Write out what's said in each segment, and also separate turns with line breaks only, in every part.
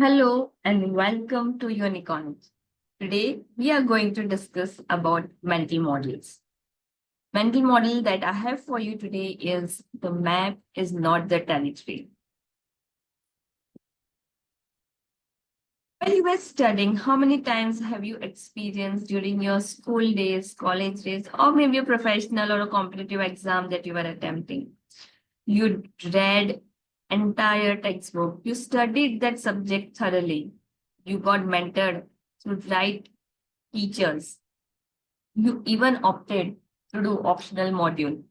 Hello and welcome to Unicorns. Today we are going to discuss about mental models. Mental model that I have for you today is the map is not the territory. While you were studying, how many times have you experienced during your school days, college days, or maybe a professional or a competitive exam that you were attempting? You read entire textbook. You studied that subject thoroughly. You got mentored through right teachers. You even opted to do optional module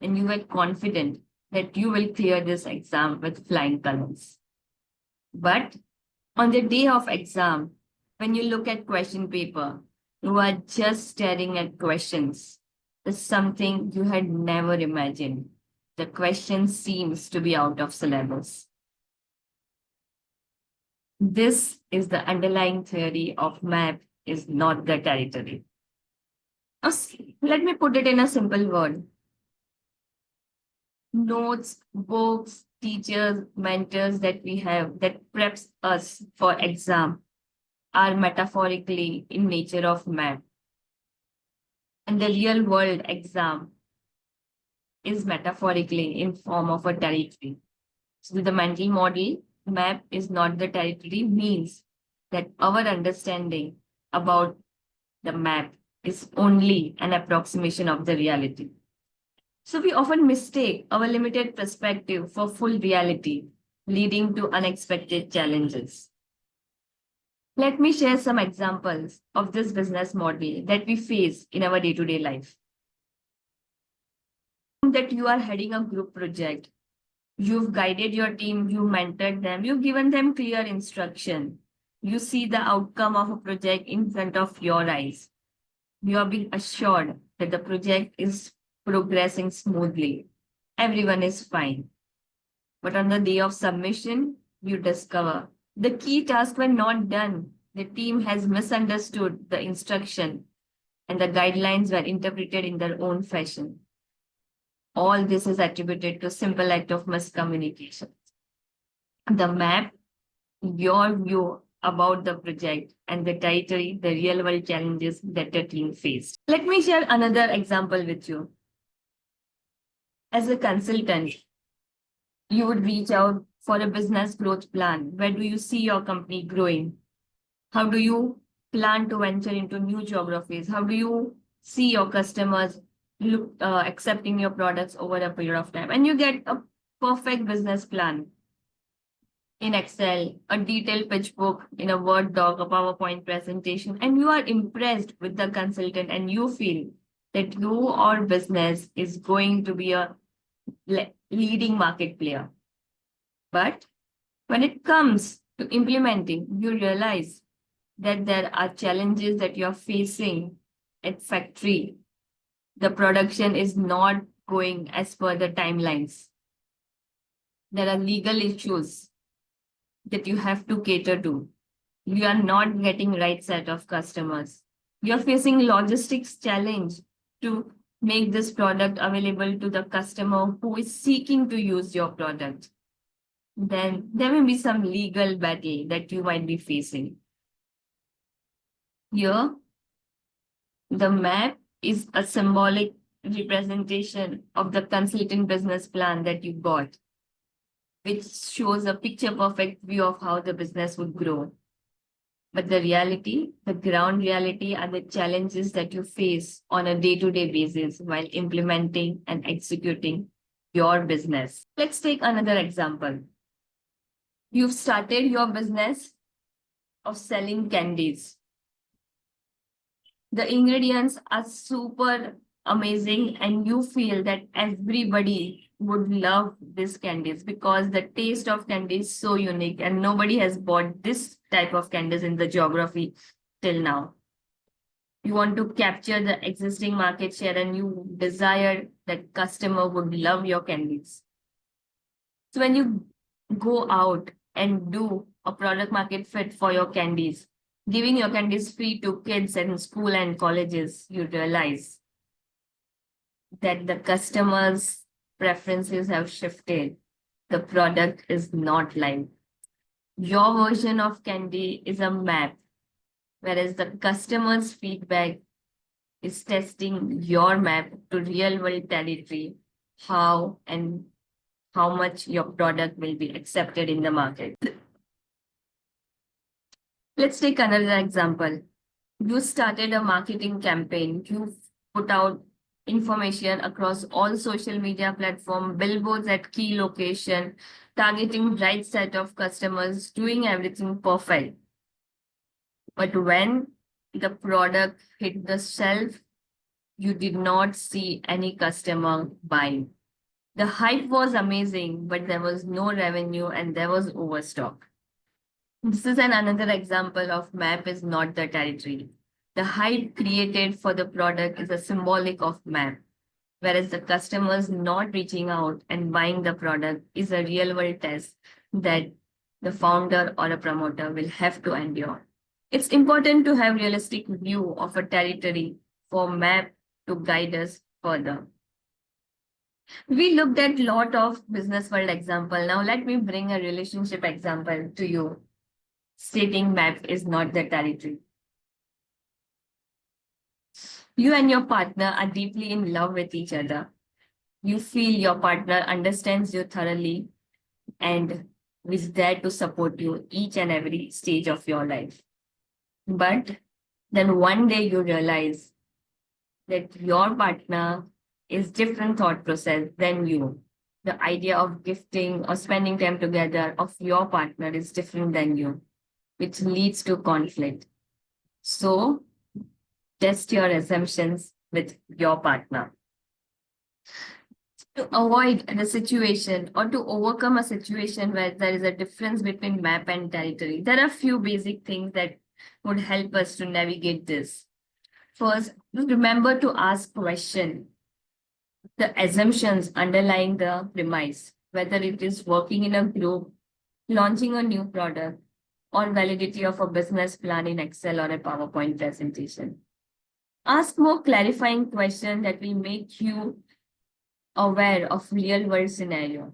and you were confident that you will clear this exam with flying colors. But on the day of exam, when you look at question paper, you are just staring at questions. It's something you had never imagined. The question seems to be out of syllabus. This is the underlying theory of map is not the territory. Let me put it in a simple word. Notes, books, teachers, mentors that we have that preps us for exam are metaphorically in nature of map. And the real world exam is metaphorically in form of a territory. So the mental model, map is not the territory, means that our understanding about the map is only an approximation of the reality. So we often mistake our limited perspective for full reality, leading to unexpected challenges. Let me share some examples of this business model that we face in our day-to-day life. That you are heading a group project. You've guided your team, you mentored them, you've given them clear instruction. You see the outcome of a project in front of your eyes. You are being assured that the project is progressing smoothly. Everyone is fine. But on the day of submission, you discover the key tasks were not done. The team has misunderstood the instruction and the guidelines were interpreted in their own fashion. All this is attributed to simple act of miscommunication. The map, your view about the project and the territory, the real world challenges that the team faced. Let me share another example with you. As a consultant, you would reach out for a business growth plan. Where do you see your company growing? How do you plan to venture into new geographies? How do you see your customers accepting your products over a period of time? And you get a perfect business plan in Excel, a detailed pitch book in a Word doc, a PowerPoint presentation, and you are impressed with the consultant and you feel that your business is going to be a leading market player. But when it comes to implementing, you realize that there are challenges that you're facing at factory. The production is not going as per the timelines. There are legal issues that you have to cater to. You are not getting right set of customers. You're facing logistics challenge to make this product available to the customer who is seeking to use your product. Then there may be some legal battle that you might be facing. Here, the map is a symbolic representation of the consultant business plan that you got, which shows a picture perfect view of how the business would grow. But the reality, the ground reality are the challenges that you face on a day-to-day basis while implementing and executing your business. Let's take another example. You've started your business of selling candies. The ingredients are super amazing and you feel that everybody would love these candies because the taste of candy is so unique and nobody has bought this type of candies in the geography till now. You want to capture the existing market share and you desire that customer would love your candies. So when you go out and do a product market fit for your candies, giving your candies free to kids in school and colleges, you realize that the customers' preferences have shifted. The product is not live. Your version of candy is a map, whereas the customer's feedback is testing your map to real world territory, how and how much your product will be accepted in the market. Let's take another example. You started a marketing campaign. You put out information across all social media platforms, billboards at key location, targeting right set of customers, doing everything perfect. But when the product hit the shelf, you did not see any customer buying. The hype was amazing, but there was no revenue and there was overstock. This is another example of map is not the territory. The hype created for the product is a symbolic of map, whereas the customers not reaching out and buying the product is a real world test that the founder or a promoter will have to endure. It's important to have realistic view of a territory for map to guide us further. We looked at lot of business world example. Now let me bring a relationship example to you, stating map is not the territory. You and your partner are deeply in love with each other. You feel your partner understands you thoroughly and is there to support you each and every stage of your life. But then one day you realize that your partner is different thought process than you. The idea of gifting or spending time together of your partner is different than you, which leads to conflict. So test your assumptions with your partner. To avoid the situation or to overcome a situation where there is a difference between map and territory, there are a few basic things that would help us to navigate this. First, remember to ask question, the assumptions underlying the premise, whether it is working in a group, launching a new product, or validity of a business plan in Excel or a PowerPoint presentation. Ask more clarifying questions that will make you aware of real world scenario.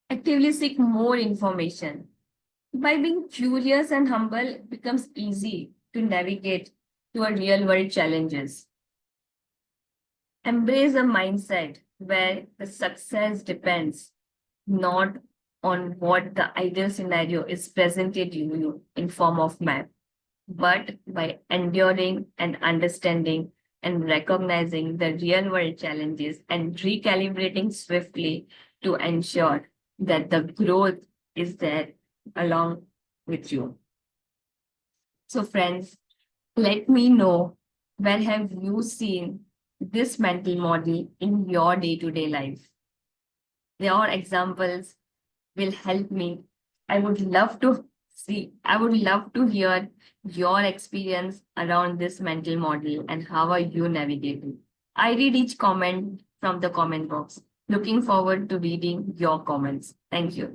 Actively seek more information. By being curious and humble, it becomes easy to navigate to a real world challenges. Embrace a mindset where the success depends not on what the ideal scenario is presented to you in form of map, but by enduring and understanding and recognizing the real world challenges and recalibrating swiftly to ensure that the growth is there along with you. So friends, let me know, where have you seen this mental model in your day-to-day life? Your examples will help me. I would love to hear your experience around this mental model and how are you navigating. I read each comment from the comment box. Looking forward to reading your comments. Thank you.